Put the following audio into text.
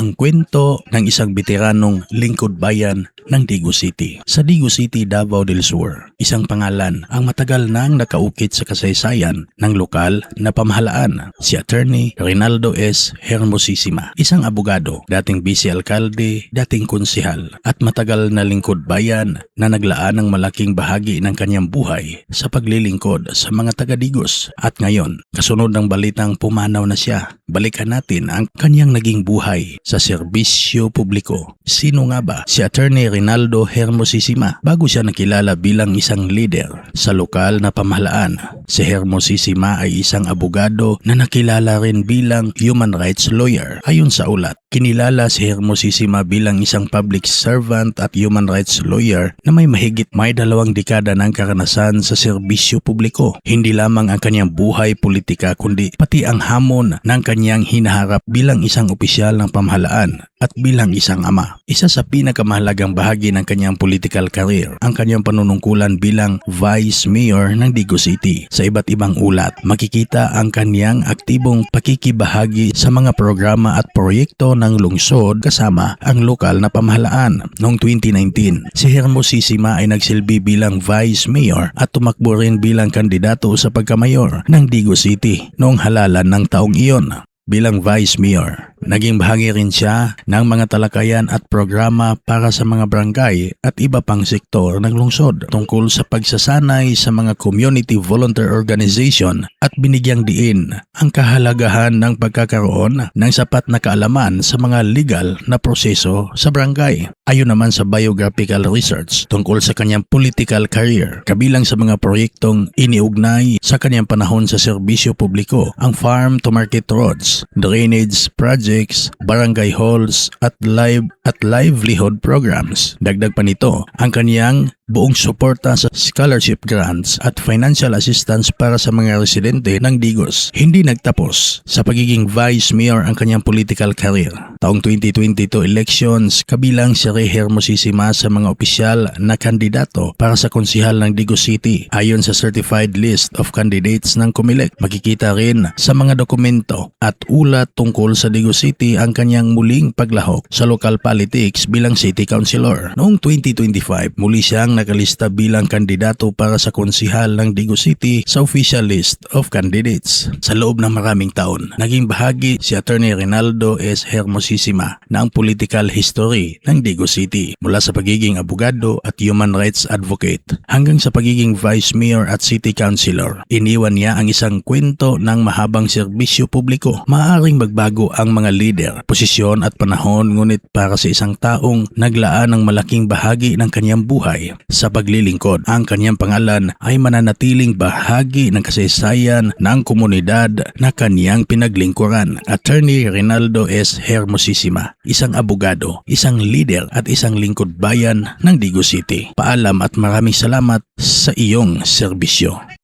ang kwento ng isang veteranong lingkod bayan ng Digo City. Sa Digo City, Davao del Sur, isang pangalan ang matagal nang nakaukit sa kasaysayan ng lokal na pamahalaan, si Attorney Rinaldo S. Hermosissima. Isang abogado, dating vice-alkalde, dating konsehal, at matagal na lingkod bayan na naglaan ng malaking bahagi ng kanyang buhay sa paglilingkod sa mga taga-Digos. At ngayon, kasunod ng balitang pumanaw na siya, balikan natin ang kanyang naging buhay sa serbisyo publiko. Sino nga ba si Attorney Rinaldo Hermosissima? Bago siya nakilala bilang isang leader sa lokal na pamahalaan, si Hermosissima ay isang abogado na nakilala rin bilang human rights lawyer. Ayon sa ulat, kinilala si Hermosissima bilang isang public servant at human rights lawyer na may mahigit 2 dekada ng karanasan sa serbisyo publiko. Hindi lamang ang kanyang buhay politika kundi pati ang hamon ng kanyang hinaharap bilang isang opisyal ng pamahalaan at bilang isang ama. Isa sa pinakamahalagang bahagi ng kanyang political career ang kanyang panunungkulan bilang Vice Mayor ng Digo City. Sa iba't ibang ulat, makikita ang kanyang aktibong pakikibahagi sa mga programa at proyekto ng lungsod kasama ang lokal na pamahalaan. Noong 2019, si Hermosissima ay nagsilbi bilang Vice Mayor at tumakbo rin bilang kandidato sa pagkamayor ng Digo City noong halalan ng taong iyon. Bilang Vice Mayor, naging bahagi rin siya ng mga talakayan at programa para sa mga barangay at iba pang sektor ng lungsod tungkol sa pagsasanay sa mga community volunteer organization at binigyang diin ang kahalagahan ng pagkakaroon ng sapat na kaalaman sa mga legal na proseso sa barangay. Ayon naman sa biographical research tungkol sa kanyang political career, kabilang sa mga proyektong iniugnay sa kanyang panahon sa serbisyo publiko ang farm to market roads, drainage projects, barangay halls at livelihood programs. Dagdag pa nito ang kaniyang buong suporta sa scholarship grants at financial assistance para sa mga residente ng Digos. Hindi nagtapos sa pagiging Vice Mayor ang kanyang political career. Taong 2022 elections, kabilang si Hermosissima sa mga opisyal na kandidato para sa konsehal ng Digo City. Ayon sa certified list of candidates ng COMELEC, makikita rin sa mga dokumento at ulat tungkol sa Digo City ang kanyang muling paglahok sa local politics bilang city councilor. Noong 2025, muli siyang nakalista bilang kandidato para sa konsehal ng Digo City sa official list of candidates. Sa loob ng maraming taon, naging bahagi si Attorney Rinaldo S. Hermosissima ng political history ng Digo City, mula sa pagiging abogado at human rights advocate hanggang sa pagiging Vice Mayor at City Councilor. Iniwan niya ang isang kwento ng mahabang serbisyo publiko. Maaaring magbago ang mga leader, posisyon at panahon, ngunit para sa isang taong naglaan ng malaking bahagi ng kanyang buhay sa paglilingkod, ang kanyang pangalan ay mananatiling bahagi ng kasaysayan ng komunidad na kanyang pinaglingkuran. Attorney Rinaldo S. Hermosissima, isang abogado, isang leader at isang lingkod bayan ng Digo City. Paalam at maraming salamat sa iyong serbisyo.